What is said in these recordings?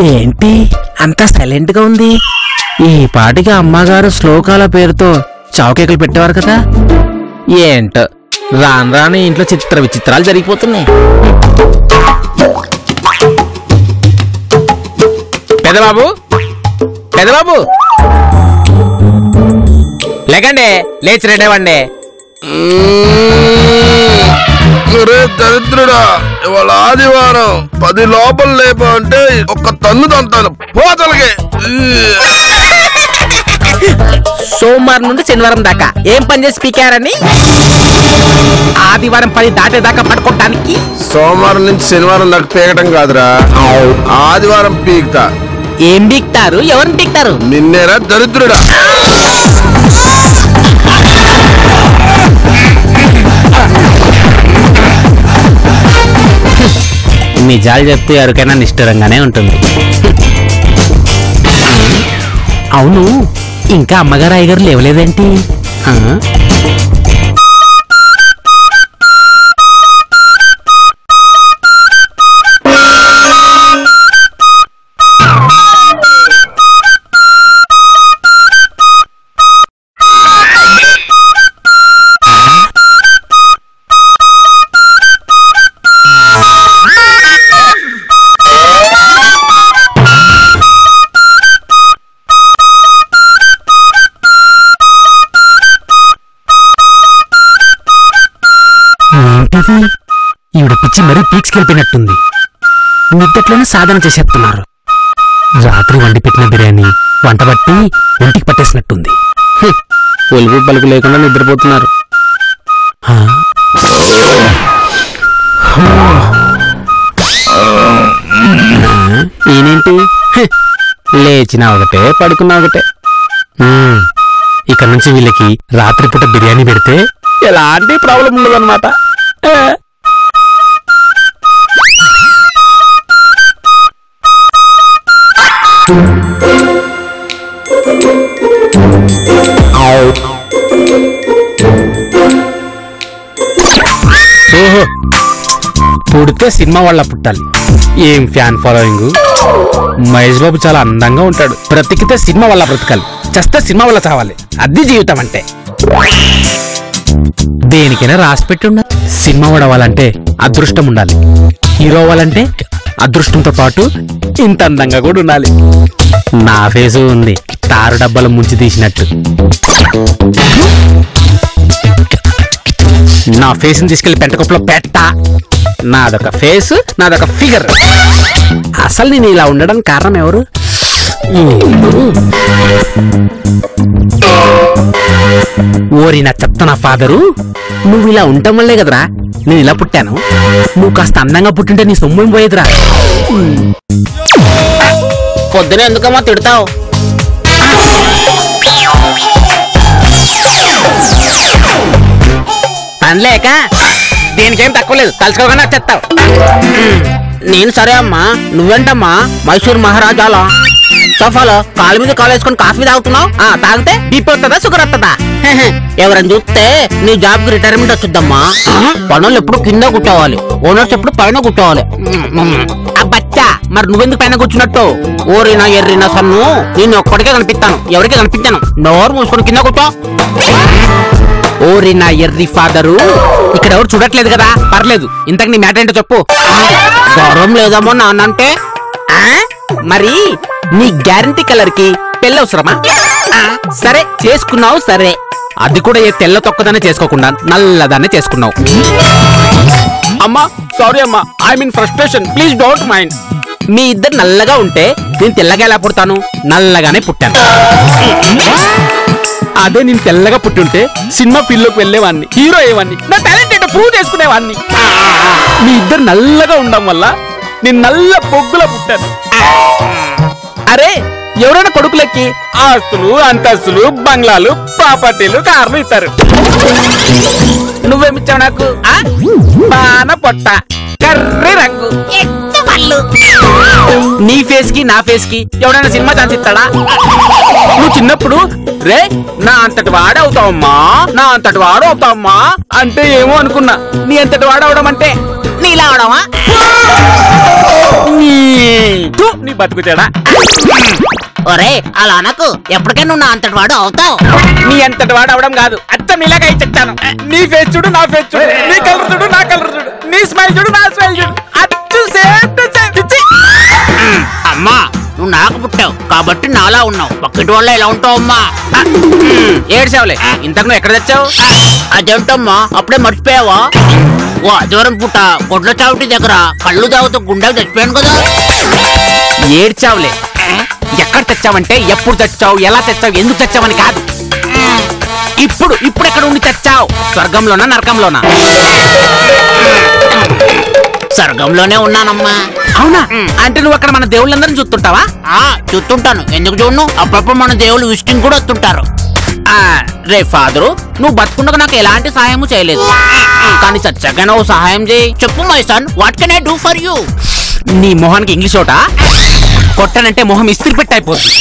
ఏంటి అంత సైలెంట్ గా ఉంది? ఈ పాటికి అమ్మగారు శ్లోకాల పేరుతో చౌకేకలు పెట్టేవారు కదా. ఏంటో రాను రాను ఇంట్లో చిత్ర విచిత్రాలు జరిగిపోతున్నాయి. పెదబాబు, పెదబాబు లేకండి, లేచి రెడేవండి. దరిద్రుడా, ఇవాళ ఆదివారం 10 లోపల లేప అంటే ఒక్క తన్ను తంతాను పోతలకి. సోమవారం నుండి శనివారం దాకా ఏం పని చేసి పీకారని ఆదివారం 10 దాటేదాకా పడుకోవటానికి? సోమవారం నుంచి శనివారం దాకా పీకటం కాదురా, ఆదివారం పీకుతా. ఏం పీకుతారు? ఎవరిని పీకుతారు? నిన్నేరా దరిద్రుడా. నిజాలు చెప్తే ఎవరికైనా నిష్ఠురంగానే ఉంటుంది. అవును, ఇంకా అమ్మగారు అయ్యగారు లేవలేదేంటి? ఈవిడ పిచ్చి మరీ పీక్స్కెళ్ళిపోయినట్టుంది. నిద్దట్లోనే సాధన చేసేస్తున్నారు. రాత్రి వండి పెట్టిన బిర్యానీ వంట బట్టి ఒంటికి పట్టేసినట్టుంది. ఒలుగు పలుకు లేకుండా నిద్రపోతున్నారు. ఈయనేంటి లేచినా ఒకటే పడుకున్నా ఒకటే. ఇక నుంచి వీళ్ళకి రాత్రిపూట బిర్యానీ పెడితే ఎలాంటి ప్రాబ్లం ఉండదన్నమాట. ఓహో, పుడితే సినిమా వాళ్ళ పుట్టాలి. ఏం ఫ్యాన్ ఫాలోయింగ్. మహేష్ బాబు చాలా అందంగా ఉంటాడు. బ్రతికితే సినిమా వల్ల బ్రతకాలి, చస్తే సినిమా వల్ల చావాలి. అది జీవితం అంటే. దేనికైనా రాసి పెట్టి ఉండాలి. సినిమా వాడవాలంటే అదృష్టం ఉండాలి. హీరో అవ్వాలంటే అదృష్టంతో పాటు ఇంత అందంగా కూడా ఉండాలి. నా ఫేసు ఉంది తారు డబ్బాలు ముంచి తీసినట్టు. నా ఫేస్ ని తీసుకెళ్లి పెంటకొప్పలో పెట్టా. నాదొక ఫేస్, నాదొక ఫిగర్. అసలు నేను ఇలా ఉండడానికి కారణం ఎవరు? ఓరి నా చెత్త నా ఫాదరు, నువ్వు ఇలా ఉండటం వల్లే కదరా నేను ఇలా పుట్టాను. నువ్వు కాస్త అందంగా పుట్టింటే నీ సొమ్ము పోయేదిరా. పొద్దునే ఎందుకమ్మా తిడతావు? పనిలేక దేనికేం తక్కువ లేదు, తలుచుకోకుండా చెత్తావు. నేను సరే అమ్మా, నువ్వేంటమ్మా మైసూర్ మహారాజాలా సోఫాలో కాలు మీద కాలు వేసుకుని కాఫీ తాగుతున్నావు? తాగితే బీపీ వస్తుందా, షుగర్ వస్తుందా? ఎవరైనా చూస్తే నీ జాబ్ కి రిటైర్మెంట్ వచ్చుద్దమ్మా. పనులు ఎప్పుడు కింద కూర్చోవాలి, ఓనర్స్ ఎప్పుడు పైన కూర్చోవాలి. బచ్చా, మరి నువ్వెందుకు పైన కూర్చున్నట్టు? ఓరినా ఎర్రినా సన్ను, నేను ఒక్కడికే కనిపిస్తాను, ఎవరికి కనిపించాను. నోరు మూసుకొని కింద కూర్చో. ఓరి నా ఎర్రి ఫాదరు, ఇక్కడ ఎవరు చూడట్లేదు కదా, పర్లేదు. ఇంతకు నీ మ్యాటర్ ఏంటో చెప్పు. గౌరవం లేదమ్మో నాన్నంటే. మరి నీ గ్యారంటీ కలర్ కి పెళ్ళి అవసరమా? సరే చేసుకున్నావు, సరే. అది కూడా ఏ తెల్ల తొక్కదానే చేసుకోకుండా నల్లదానే చేసుకున్నావు. అమ్మా సారీ అమ్మా, I mean frustration, please don't mind. మీ ఇద్దరు నల్లగా ఉంటే నేను తెల్లగా ఎలా పుడతాను? నల్లగానే పుట్టాను. అదే నేను తెల్లగా పుట్టుంటే సినిమా ఫీల్డ్లోకి వెళ్ళేవాడిని, హీరో అయ్యేవాడిని, నా టాలెంట్ ఏంటో ప్రూవ్ చేసుకునేవాడిని. మీ ఇద్దరు నల్లగా ఉండడం వల్ల నేను నల్ల పొగ్గులా పుట్టాను. అరే, ఎవరైనా కొడుకులకి ఆస్తులు, అంతస్తులు, బంగ్లాలు, ప్రాపర్టీలు, కార్లు ఇస్తారు. నువ్వేమిచ్చావు నాకు? బాన పొట్ట, కర్రీ రంగు, నీ ఫేస్ కి నా ఫేస్ కి ఎవడైనా సినిమా ఛాన్స్ ఇస్తాడా? నువ్వు చిన్నప్పుడు రే నా అంతటి వాడవుతావమ్మా, నా అంతటి వాడవుతావమ్మా అంటే ఏమో అనుకున్నా. నీ అంతటి వాడవడం అంటే నీలా అవడమా? నీ బతుకు చెడా. ఒరే అలా అనకు, ఎప్పటికైనా నువ్వు నా అంతటి వాడు అవుతావు. నీ అంతటి వాడు అవడం కాదు, అచ్చం ఇలాగ ఇచ్చాను. నీ ఫేస్ చూడు, నా ఫేస్ చూడు, నీ కలర్ చూడు, నా కలర్ చూడు, నీ స్మైల్ చూడు, నా స్మైల్ చూడు, అచ్చు సేమ్ టు సేమ్. అమ్మా నువ్వు నాకు పుట్టావు కాబట్టి నాలా ఉన్నావు, పక్కటి వాళ్ళ ఎలా ఉంటావు అమ్మా? ఏడ్చావులే, ఇంతకు నువ్వు ఎక్కడ తెచ్చావు? అదేంటమ్మా అప్పుడే మర్చిపోయావా? ఓ ఆదివారం పూట గొడ్ల చావుటి దగ్గర కళ్ళు తాగుతూ గుండెకి చచ్చిపోయాను కదా. ఏడ్చావులే, ఎక్కడ తెచ్చావంటే ఎప్పుడు తెచ్చావు, ఎలా తెచ్చావు, ఎందుకు తెచ్చావని కాదు. ఇప్పుడు ఎక్కడ ఉండి తెచ్చావు? స్వర్గంలోనా నరకంలోనా? స్వర్గంలోనే ఉన్నానమ్మా. అవునా? అంటే నువ్వు అక్కడ మన దేవుళ్ళందరినీ చూస్తుంటావా? చూస్తుంటాను, ఎందుకు చూడను? అప్పుడప్పుడు మన దేవుళ్ళు విజిటింగ్ కూడా వస్తుంటారు. రే ఫాదరు, నువ్వు బతుకుండగా నాకు ఎలాంటి సహాయము చేయలేదు, కానీ చచ్చాక నువ్వు సహాయం చేయి. చెప్పు my son, what can I do for you? నీ మొహానికి ఇంగ్లీష్ ఒకట కొట్టనంటే మొహం ఇస్త్రీ పెట్టి అయిపోతుంది.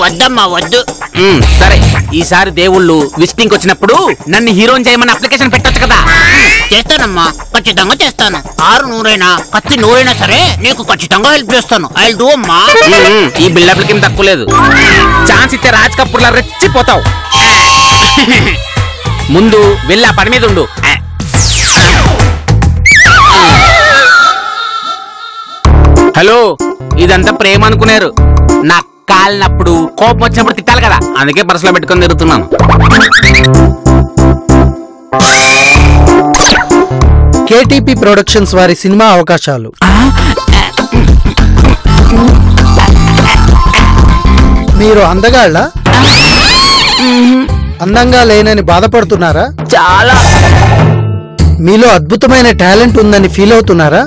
వద్దమ్మా వద్దు. సరే, ఈసారి దేవుళ్ళు విజిటింగ్ వచ్చినప్పుడు నన్ను హీరోయిన్ చేయమని అప్లికేషన్ పెట్టొచ్చు కదా. చేస్తానమ్మా, ఖచ్చితంగా చేస్తాను. 6 నూరైనా కత్తి నూరైనా సరే నీకు ఖచ్చితంగా హెల్ప్ చేస్తాను. ఐ విల్ డూ అమ్మా. ఈ బిల్డప్లకి ఏం తక్కువ లేదు. ఛాన్స్ ఇస్తే రాజ్ కపూర్లా రెచ్చిపోతావు. ముందు వెళ్ళి ఆ పని మీద ఉండు. హలో, ఇదంతా ప్రేమ అనుకున్నారు. నా కాలినప్పుడు కోపం వచ్చినప్పుడు తిట్టాలి కదా, అందుకే పర్సులో పెట్టుకొని తిరుగుతున్నాను. కేటీపీ ప్రొడక్షన్స్ వారి సినిమా అవకాశాలు. మీరు అందగాళ్ళ? అందంగా లేనని బాధపడుతున్నారా? చాలా. మీలో అద్భుతమైన టాలెంట్ ఉందని ఫీల్ అవుతున్నారా?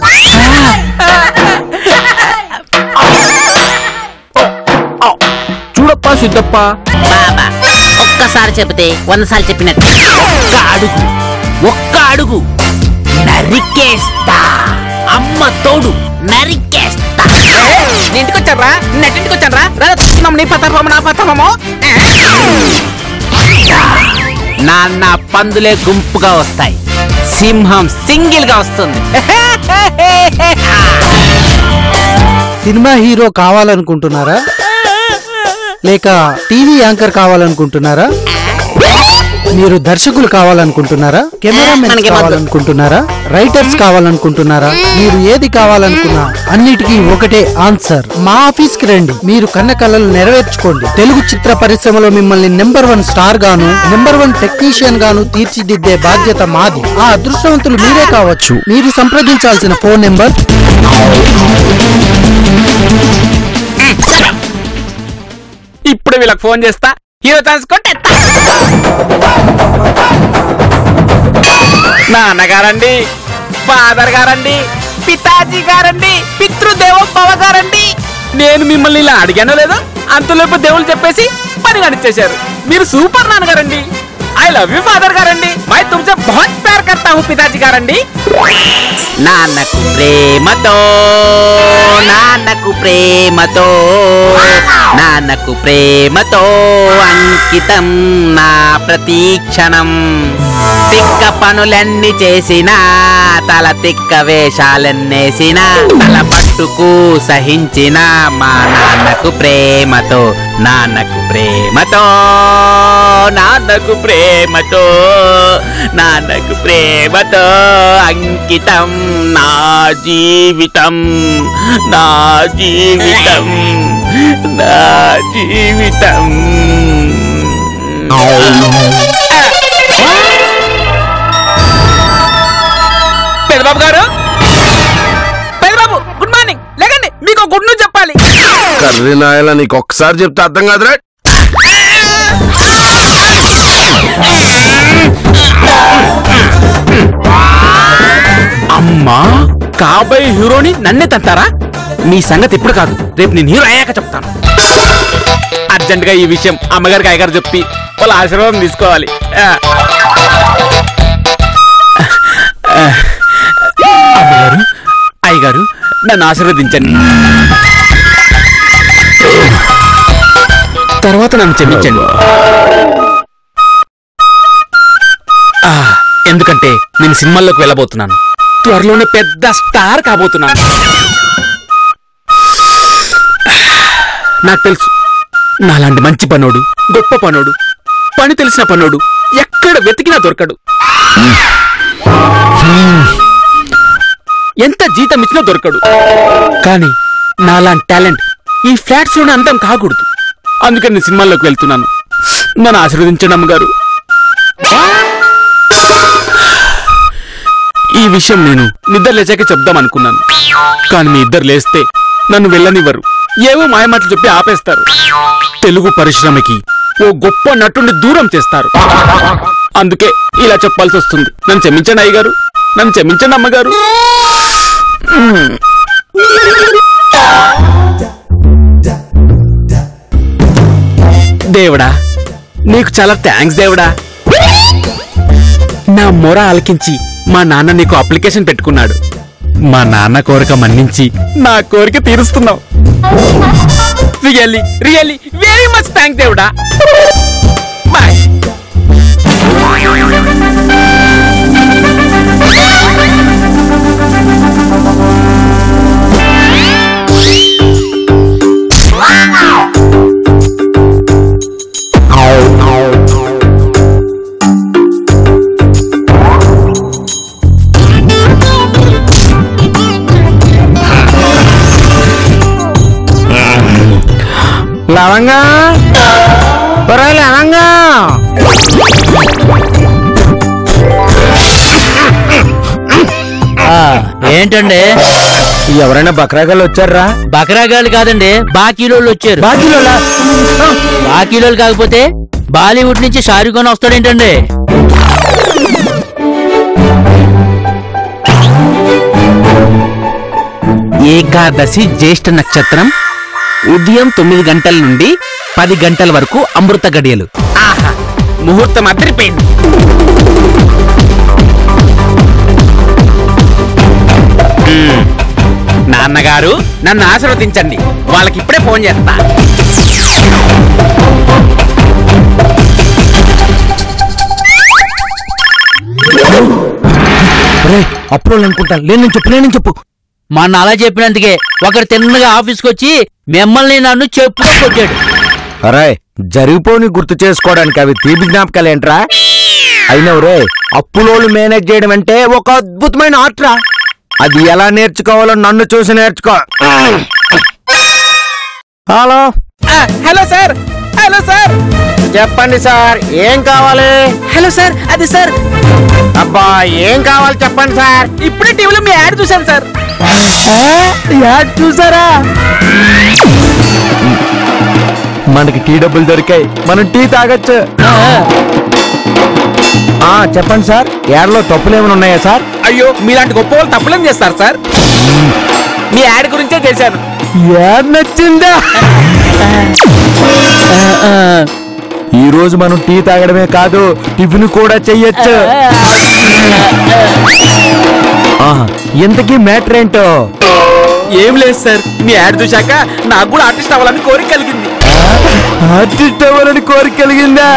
చూడప్ప సిద్ధప్ప, బాబా ఒక్కసారి చెబితే 100 సార్లు చెప్పినట్టు. ఒక్క అడుగు నరికేస్తా. అమ్మ తోడు నరికేస్తా. ఇంటికి వచ్చారా? నెట్టింటికి వచ్చారా? నీ పతపము నా పతపము. నాన్న పందులే గుంపుగా వస్తాయి, సింహం సింగిల్ గా వస్తుంది. సినిమా హీరో కావాలనుకుంటున్నారా, లేక టీవీ యాంకర్ కావాలనుకుంటున్నారా? మీరు దర్శకులు కావాలనుకుంటున్నారా, కెమెరామెన్ కావాలనుకుంటున్నారా, రైటర్స్ కావాలనుకుంటున్నారా? మీరు ఏది కావాలనుకున్నా అన్నిటికీ ఒకటే ఆన్సర్. మా ఆఫీస్ కి రండి, మీరు కన్న కలలు నెరవేర్చుకోండి. తెలుగు చిత్ర పరిశ్రమలో మిమ్మల్ని నెంబర్ 1 స్టార్ గాను, నెంబర్ 1 టెక్నీషియన్ గాను తీర్చిదిద్దే బాధ్యత మాది. ఆ అదృష్టవంతులు మీరే కావచ్చు. మీరు సంప్రదించాల్సిన ఫోన్ నెంబర్. ఇప్పుడు వీళ్ళకి ఫోన్ చేస్తా, హీరో ఛాన్స్ కొట్టేస్తా. నాన్నగారండి, ఫాదర్ గారండి, పితాజీ గారండి, పితృదేవోభవ గారండి, నేను మిమ్మల్ని ఇలా అడిగానో లేదో అంతలోపు దేవుళ్ళు చెప్పేసి పని కనిచ్చేశారు. మీరు సూపర్ నాన్నగారండి. ఐ లవ్ యూ ఫాదర్ గారండి. मैं तुमसे बहुत प्यार करता हूँ पिताजी గారండి. నాన్నకు ప్రేమతో, నాన్నకు ప్రేమతో, నాన్నకు ప్రేమతో అంకితం నా ప్రతీక్షణం. తిక్క పనులన్నీ చేసిన, తల తిక్క వేషాలన్నేసిన, తల పట్టుకు సహించిన మా నాన్నకు ప్రేమతో, నాన్నకు ప్రేమతో, నాన్నకు ప్రేమతో, నాన్నకు ప్రేమతో అంకితం నా జీవితం, నా జీవితం, నా జీవితం. పెద్దబాబు గారు, పెద్దబాబు గుడ్ మార్నింగ్, లేకండి, మీకు గుడ్ న్యూస్ చెప్పాలి. కర్రీ నాయలా, నీకు ఒక్కసారి చెప్తే అర్థం కాదురా. అమ్మా, కాబోయే హీరోని నన్నే తంటారా? మీ సంగతి ఇప్పుడు కాదు, రేపు నేను హీరో అయ్యాక చెప్తాను. అర్జెంట్ గా ఈ విషయం అమ్మగారికి అయ్యగారు చెప్పి వాళ్ళ ఆశీర్వాదం తీసుకోవాలి. అమ్మగారు, అయ్యగారు నన్ను ఆశీర్వదించండి, తర్వాత నన్ను క్షమించండి. ఎందుకంటే నేను సినిమాల్లోకి వెళ్ళబోతున్నాను, త్వరలోనే పెద్ద స్టార్ కాబోతున్నాను. నాకు తెలుసు, నాలాంటి మంచి పనోడు, గొప్ప పనోడు, పని తెలిసిన పనోడు ఎక్కడ వెతికినా దొరకడు. ఎంత జీతం ఇచ్చినా దొరకడు. కానీ నాలాంటి టాలెంట్ ఈ ఫ్లాట్స్ లోనే అందం కాకూడదు. అందుకని నేను సినిమాల్లోకి వెళ్తున్నాను. నన్ను ఆశీర్వదించండి అమ్మగారు. ఈ విషయం నేను నిద్ర లేచాక చెప్దాం అనుకున్నాను. కానీ మీ ఇద్దరు లేస్తే నన్ను వెళ్ళనివ్వరు. ఏవో మాయమాటలు చెప్పి ఆపేస్తారు. తెలుగు పరిశ్రమకి ఓ గొప్ప నటుడిని దూరం చేస్తారు. అందుకే ఇలా చెప్పాల్సి వస్తుంది. నన్ను క్షమించండి అయ్యగారు, నన్ను క్షమించండి అమ్మగారు. దేవుడా, నీకు చాలా థ్యాంక్స్ దేవుడా. నా మొర ఆలకించి మా నాన్న నీకు అప్లికేషన్ పెట్టుకున్నాడు. మా నాన్న కోరిక మన్నించి నా కోరిక తీరుస్తున్నావు. Really really very much thank దేవుడా. బాయ్. లవంగా లవంగా ఏంటండి? ఎవరైనా బక్రాగాళ్ళు వచ్చారా? బకరాగాళ్ళు కాదండి, బాకీలోళ్ళు వచ్చారు. బాకీలోళ్ళు కాకపోతే బాలీవుడ్ నుంచి షారూఖ్ ఖాన్ వస్తాడేంటండి? ఏకాదశి జ్యేష్ఠ నక్షత్రం ఉదయం 9 గంటల నుండి 10 గంటల వరకు అమృత గడియలు. ఆహా, ముహూర్తం అదిరిపోయింది. నాన్నగారు నన్ను ఆశీర్వదించండి. వాళ్ళకి ఇప్పుడే ఫోన్ చేస్తా. అప్పుడు అనుకుంటాను. నేను చెప్పు. మొన్న అలా చెప్పినందుకే ఒకరు తిన్నగా ఆఫీస్కి వచ్చి మిమ్మల్ని నన్ను చెప్పుతో కొట్టాడు. అరే, జరిగిపోని గుర్తు చేసుకోవడానికి అవి తీపి జ్ఞాపకాలేంట్రా? అయినా రే, అప్పులోళ్ళు మేనేజ్ చేయడం అంటే ఒక అద్భుతమైన ఆర్ట్రా. అది ఎలా నేర్చుకోవాలో నన్ను చూసి నేర్చుకో. Hello hello sir, hello sir, చెప్పండి సార్, ఏం కావాలి? హలో సార్, అది సార్. అబ్బా, ఏం కావాలి చెప్పండి సార్. ఇప్పుడే టీవీలో మీ యాడ్ చూశాను సార్. యాడ్ చూసారా? మనకి టీ డబ్బులు దొరికాయి, మనం టీ తాగొచ్చు. చెప్పండి సార్, యాడ్లో తప్పులేమైనా ఉన్నాయా సార్? అయ్యో, మీలాంటి గొప్ప వాళ్ళు తప్పులేం చేస్తారు సార్. మీ యాడ్ గురించే చేశాను. యాడ్ నచ్చిందా? ఈ రోజు మనం టీ తాగడమే కాదు, టిఫిన్ కూడా చెయ్యొచ్చు. ఇంతకీ మ్యాటర్ ఏంటో? ఏం లేదు సార్, మీ యాడ్ చూశాక నాకు కూడా ఆర్టిస్ట్ అవ్వాలని కోరిక కలిగింది. ఆర్టిస్ట్ అవ్వాలని కోరిక కలిగిందా?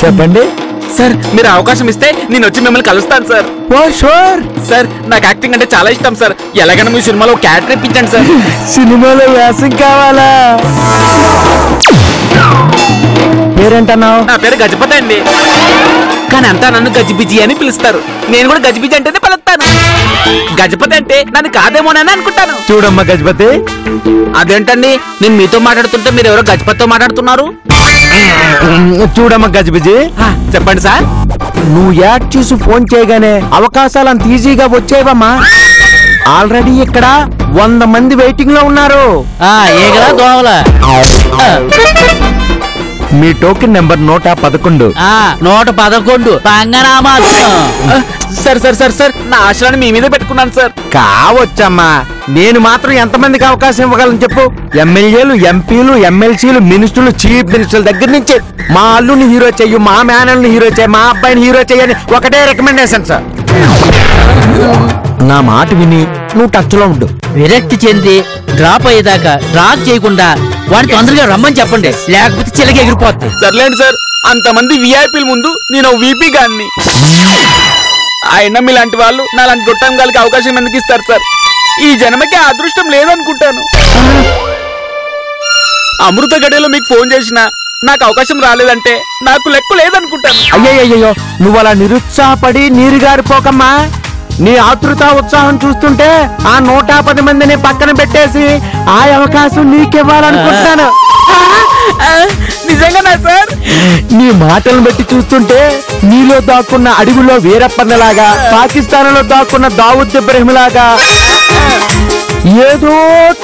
చెప్పండి సార్, మీరు అవకాశం ఇస్తే నేను వచ్చి మిమ్మల్ని కలుస్తాను సార్. సార్, నాకు యాక్టింగ్ అంటే చాలా ఇష్టం సార్. ఎలాగైనా మీ సినిమాలో క్యారెక్టర్ ఇప్పించండి సార్. సినిమాలో వేసం కావాలా? పేరేంటన్నావు? నా పేరు గజపతి అండి, కానీ అంతా నన్ను గజిబిజి అని పిలుస్తారు. నేను కూడా గజిబిజి అంటేనే పలుకుతాను. గజపతి అంటే నన్ను కాదేమోనని అనుకుంటాను. చూడమ్మా గజపతి. అదేంటండి, నేను మీతో మాట్లాడుతుంటే మీరు ఎవరో గజపతితో మాట్లాడుతున్నారు? చూడమ్మా గజిబిజి, చెప్పండి సార్. నువ్వు యాడ్ చూసి ఫోన్ చేయగానే అవకాశాలు అంత ఈజీగా వచ్చేవమ్మా. ఆల్రెడీ ఇక్కడ 100 మంది వెయిటింగ్ లో ఉన్నారు. ఏగలా దోవలా? మీ టోకెన్ నెంబర్ 111. 111 పంగనామాలు. సార్ సార్ సార్ సార్, నా ఆశలను మీ మీద పెట్టుకున్నాను సార్. కావచ్చమ్మా, నేను మాత్రం ఎంతమందికి అవకాశం ఇవ్వగలను చెప్పు? ఎమ్మెల్యేలు, ఎంపీలు, ఎమ్మెల్సీలు, మినిస్టర్లు, చీఫ్ మినిస్టర్ల దగ్గర నుంచి మా అల్లుని హీరో చెయ్యి, మా మేనల్ని హీరో చెయ్యి, మా అబ్బాయిని హీరో చెయ్యని ఒకటే రికమెండేషన్ సార్. నా మాట విని నువ్వు టచ్ లో ఉండు. విరక్తి చెంది డ్రాప్ అయ్యేదాకా డ్రాప్ చేయకుండా వాడిని తొందరగా రమ్మని చెప్పండి, లేకపోతే చిలక ఎగిరిపోద్ది. సర్లేండి సార్, అంతమంది విఐపీల ముందు నేను వీపీ గాన్ని. అయినా మీలాంటి వాళ్ళు నాలాంటి గొట్టం గాలికి అవకాశం ఎందుకు ఇస్తారు సార్? ఈ జన్మకి ఆ అదృష్టం లేదనుకుంటాను. అమృత గడిలో మీకు ఫోన్ చేసినా నాకు అవకాశం రాలేదంటే నాకు లెక్క లేదనుకుంటాను. అయ్యయ్యో, నువ్వు అలా నిరుత్సాహపడి నీరుగారిపోకమ్మా. నీ ఆతృత ఉత్సాహం చూస్తుంటే ఆ 110 మందిని పక్కన పెట్టేసి ఆ అవకాశం నీకివ్వాలనుకుంటాను. నిజంగానా సార్? నీ మాటలను బట్టి చూస్తుంటే నీలో దాక్కున్న అడవిలో వీరప్పన్నలాగా, పాకిస్తాన్ లో దాక్కున్న దావుద్ ఇబ్రహీం లాగా ఏదో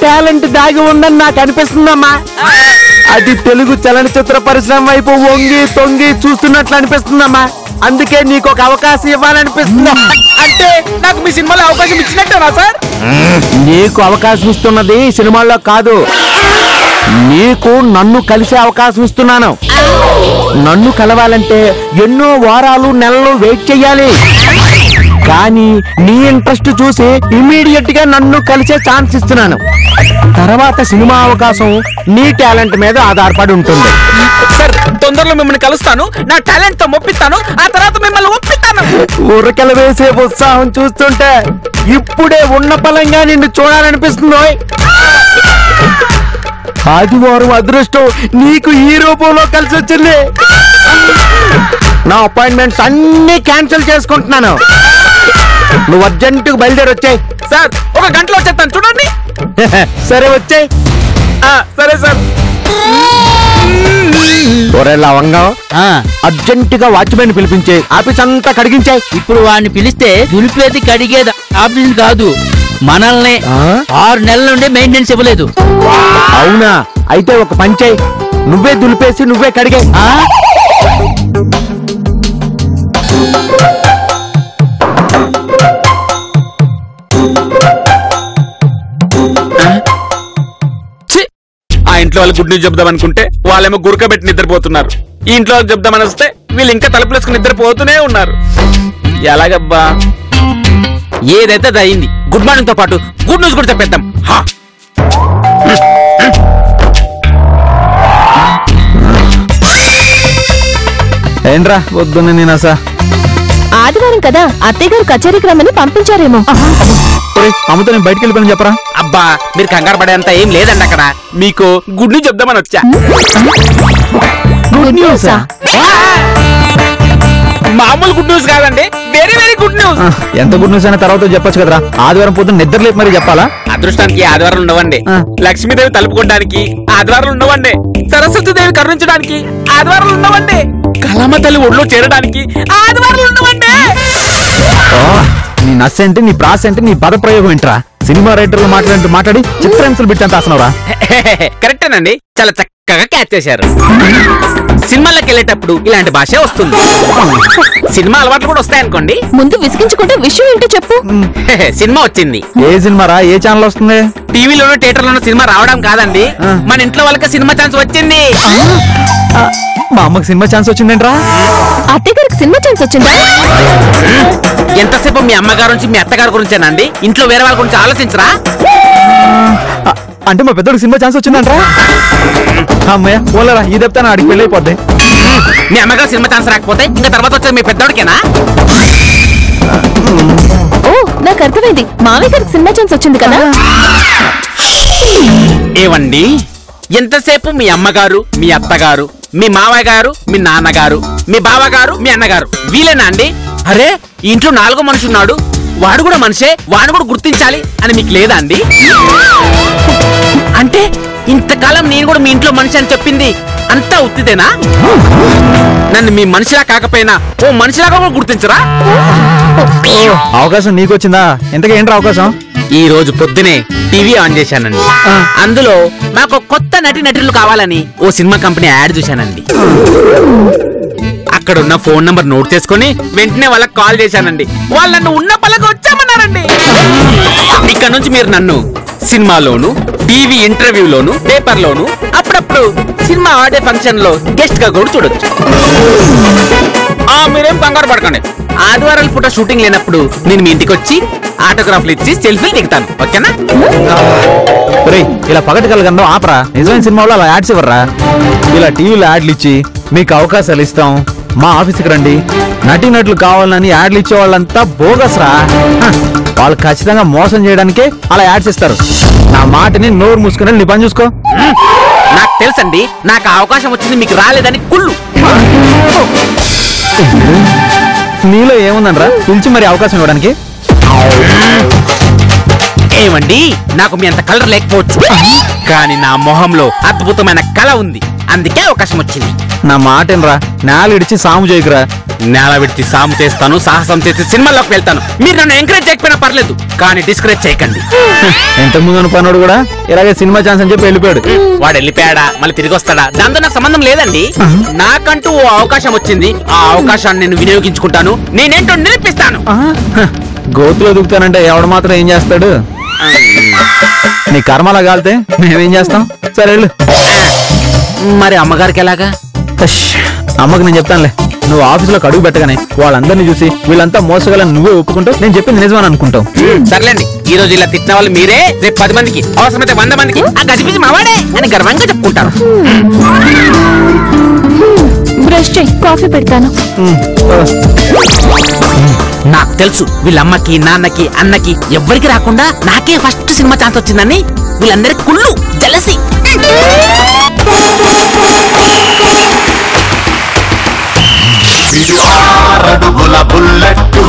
టాలెంట్ దాగి ఉందని నాకు అనిపిస్తుందమ్మా. అది తెలుగు చలనచిత్ర పరిశ్రమ వైపు వంగి తొంగి చూస్తున్నట్లు అనిపిస్తుందమ్మా. అందుకే నీకు ఒక అవకాశం ఇవ్వాలనిపిస్తుంది. అంటే నాకు మీ సినిమాలో అవకాశం ఇచ్చినట్టేనా సార్? నీకు అవకాశం ఇస్తున్నది సినిమాల్లో కాదు, నీకు నన్ను కలిసే అవకాశం ఇస్తున్నాను. నన్ను కలవాలంటే ఎన్నో వారాలు నెలలు వెయిట్ చెయ్యాలి. కానీ నీ ఇంట్రెస్ట్ చూసి ఇమీడియట్ గా నన్ను కలిసే ఛాన్స్ ఇస్తున్నాను. తర్వాత సినిమా అవకాశం నీ టాలెంట్ మీద ఆధారపడి ఉంటుంది. సార్ తొందరలో మిమ్మల్ని కలుస్తాను, నా టాలెంట్ తో మొప్పిస్తాను, ఆ తర్వాత మిమ్మల్ని ఒప్పిస్తాను. ఉరకలు వేసే ఉత్సాహం చూస్తుంటే ఇప్పుడే ఉన్న పలంగా నిన్ను చూడాలనిపిస్తుంది. ఆదివారం అదృష్టం నీకు ఈ రూపంలో కలిసి వచ్చింది. నా అపాయింట్మెంట్స్ అన్ని క్యాన్సిల్ చేసుకుంటున్నాను. నువ్వు అర్జెంటుగా బయలుదేరి వచ్చాయి. సార్ 1 గంటలో వచ్చేస్తాను చూడండి. సరే వచ్చాయి. సరే సార్. లవంగా అర్జెంటుగా వాచ్మెన్ పిలిపించే ఆఫీస్ అంతా కడిగించాయి. ఇప్పుడు వాడిని పిలిస్తే దులిపేది కడిగేది ఆఫీస్ కాదు, మనల్ని 6 నెలల నుండి మెయింటెనెన్స్ ఇవ్వలేదు. అవునా? అయితే ఒక పంచాయి, నువ్వే దులిపేసి నువ్వే కడిగే. ఆ ఇంట్లో వాళ్ళు గుడ్ న్యూస్ చెప్దాం అనుకుంటే వాళ్ళేమో గురకబెట్టి నిద్రపోతున్నారు. ఈ ఇంట్లో వాళ్ళకి చెప్దామని వస్తే వీళ్ళు ఇంకా తలుపులేసుకుని నిద్రపోతూనే ఉన్నారు. ఎలాగబ్బా? ఏదైతే అది అయింది. గుడ్ మార్నింగ్ తో పాటు గుడ్ న్యూస్ కూడా చెప్పేద్దాం. ఏంట్రా వద్దున్న నేను అసా ఆదివారం కదా, అత్తయ్య గారు కచేరీకి రమ్మని పంపించారేమో. అమ్మతో నేను బయటికి వెళ్ళిపోయిన చెప్పరా? అబ్బా మీరు కంగారు పడేంత ఏం లేదండి అక్కడ. మీకు గుడ్ న్యూస్ చెప్దామని వచ్చా. గుడ్ న్యూసా? మామూలు గుడ్ న్యూస్ కాదండి, వెరీ వెరీ గుడ్ న్యూస్. ఎంత గుడ్ న్యూస్ అయినా తర్వాత చెప్పొచ్చు కదరా. ఆదివారం పొద్దున్న నిద్ర లేపు మరి చెప్పాలా? అదృష్టానికి ఆదివారం ఉండవండి. లక్ష్మీదేవి తలుపుకోవడానికి ఆదివారాలు ఉండవండి. సరస్వతీదేవి కరుణించడానికి ఆదివారాలు ఉండవండి. కళామ తల్లి ఒళ్ళో చేరడానికి ఆదివారాలు ఉండవండి. నీ నస్ ఏంటి, నీ ప్రాస ఏంటి, నీ పద ప్రయోగం ఏంట్రా? సినిమా రైటర్లు మాట్లాడి చిత్రహింసలు బిట్టంత ఆసనవరా? కరెక్టేనండి, చాలా చక్కగా క్యాచ్ చేశారు. సినిమాలకు వెళ్ళేటప్పుడు ఇలాంటి భాష వస్తుంది. సినిమా అలవాట్లు కూడా వస్తాయనుకోండి. ముందు విసిగించుకుంటే విషయం ఏంటో చెప్పు. సినిమా వచ్చింది. ఏ సినిమారా? ఏ ఛానల్ వస్తుంది? టీవీలోనూ థియేటర్లోనూ సినిమా రావడం కాదండి, మన ఇంట్లో వాళ్ళకి సినిమా ఛాన్స్ వచ్చింది. మా అమ్మకి సినిమా ఛాన్స్ వచ్చిందేంట్రా? అత్తయ్య గారికి సినిమా ఛాన్స్ వచ్చిందా? ఎంతసేపు మీ అమ్మగారు నుంచి మీ అత్తగారి గురించేనండి, ఇంట్లో వేరే వాళ్ళ గురించి ఆలోచించరా? అంటే మా పెద్దోడికి సినిమా ఛాన్స్ వచ్చిందంట్రా? అమ్మయ్య పోలేరా, ఈ చెప్తాను ఆడికి పెళ్ళి అయిపోద్ది. మీ అమ్మగారు సినిమా ఛాన్స్ రాకపోతే ఇంకా తర్వాత వచ్చేది మీ పెద్దోడికేనా? ఓ నాకు అర్థమైంది, మావయ్య గారికి సినిమా ఛాన్స్ వచ్చింది కదా. ఏవండి, ఎంతసేపు మీ అమ్మగారు, మీ అత్తగారు, మీ మావయ్య గారు, మీ నాన్నగారు, మీ బావగారు, మీ అన్నగారు వీలేనా అండి? అరే ఈ ఇంట్లో 4వ మనిషి ఉన్నాడు, వాడు కూడా మనిషే, వాడు కూడా గుర్తించాలి అని మీకు లేదా అండి? అంటే ఇంతకాలం నేను కూడా మీ ఇంట్లో మనిషి అని చెప్పింది అంతా ఉత్తిదేనా? నన్ను మీ మనిషిలా కాకపోయినా ఓ మనిషిలాగా కూడా గుర్తించరా? అవకాశం నీకు వచ్చిందా? ఎంతగా ఏంట్రా అవకాశం? ఈ రోజు పొద్దునే టీవీ ఆన్ చేశానండి. అందులో మాకు కొత్త నటులు కావాలని ఓ సినిమా కంపెనీ యాడ్ చూశానండి. అక్కడున్న ఫోన్ నంబర్ నోట్ చేసుకుని వెంటనే వాళ్ళకి కాల్ చేశానండి. వాళ్ళు నన్ను ఉన్న పల్లకి వచ్చామన్నారండి. ఇక్కడ నుంచి మీరు నన్ను సినిమాలోను, టీవీ ఇంటర్వ్యూలోను, పేపర్లోను, అప్పుడప్పుడు సినిమా ఆడే ఫంక్షన్ లో గెస్ట్ గా కూడా చూడొచ్చు. మీరేం కంగారు పడకండి, ఆదివారాల పూట షూటింగ్ లేనప్పుడు నేను మీ ఇంటికి వచ్చి ఆటోగ్రాఫ్లు ఇచ్చి సెల్ఫీలు దిగుతాను, ఓకేనా? ఇలా పగటి కలగండం ఆపరా. నిజమైన సినిమాలో అలా యాడ్స్ ఇవ్వరా? ఇలా టీవీలో యాడ్లు ఇచ్చి మీకు అవకాశాలు ఇస్తాం, మా ఆఫీస్కి రండి, నటీనటులు కావాలని యాడ్లు ఇచ్చే వాళ్ళంతా బోగస్ రా. వాళ్ళు ఖచ్చితంగా మోసం చేయడానికే అలా యాడ్స్ ఇస్తారు. నా మాటని నోరు మూసుకుని నీ పని చూసుకో. నాకు తెలుసండి, నాకు అవకాశం వచ్చింది, మీకు రాలేదని కుళ్ళు. నీలో ఏముందనరా పిలిచి మరి అవకాశం ఇవ్వడానికి? ఏమండి, నాకు మీ అంత కలర్ లేకపోవచ్చు, కానీ నా మొహంలో అద్భుతమైన కళ ఉంది, అందుకే అవకాశం వచ్చింది. నా మాటేనరా, నేల ఇడిచి సాము చేయకురా. నేల విడిచి సాము చేస్తాను, సాహసం చేసి సినిమాలోకి వెళ్తాను. మీరు నన్ను ఎంకరేజ్ చేయకపోయినా పర్లేదు, కానీ డిస్కరేజ్ చేయకండి. ఇంతకు ముందు అనుకున్నాడు కూడా ఇలాగే సినిమా ఛాన్స్ అని చెప్పి వెళ్ళిపోయాడు. వాడు వెళ్ళిపోయాడా, మళ్ళీ తిరిగి వస్తాడా, దాంతో నాకు సంబంధం లేదండి. నాకంటూ ఓ అవకాశం వచ్చింది, ఆ అవకాశాన్ని నేను వినియోగించుకుంటాను, నేనేంటో నిరూపిస్తాను. గోతులో దిగుతానంటే ఎవడు మాత్రం ఏం చేస్తాడు? నీ కర్మలా కాలితే మేమేం చేస్తాం? సరే వెళ్ళు. మరి అమ్మగారికి ఎలాగా? అమ్మకి నేను చెప్తానులే. నువ్వు ఆఫీసులోకి అడుగు పెట్టగానే వాళ్ళందరినీ చూసి వీళ్ళంతా మోసగలని నువ్వే ఒప్పుకుంటూ నేను చెప్పింది నిజమని అనుకుంటావు. సర్లేండి, ఈ రోజు ఇలా తిట్టిన వాళ్ళు మీరే, రేపు 10 మందికి, అవసరమైతే 100 మందికి ఆ గజిబిజి మావాడే అని గర్వంగా చెప్పుకుంటారు. బ్రష్ చేయి, కాఫీ పెడతాను. నాకు తెలుసు వీళ్ళమ్మకి, నాన్నకి, అన్నకి ఎవ్వరికి రాకుండా నాకే ఫస్ట్ సినిమా ఛాన్స్ వచ్చిందని వీళ్ళందరికీ కుళ్ళు, జలసి. అడుగుల బుల్లెట్టు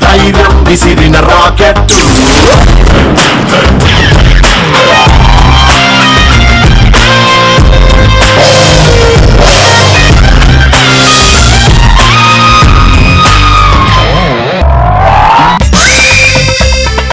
ధైర్యం విసిరిన రాకెట్టు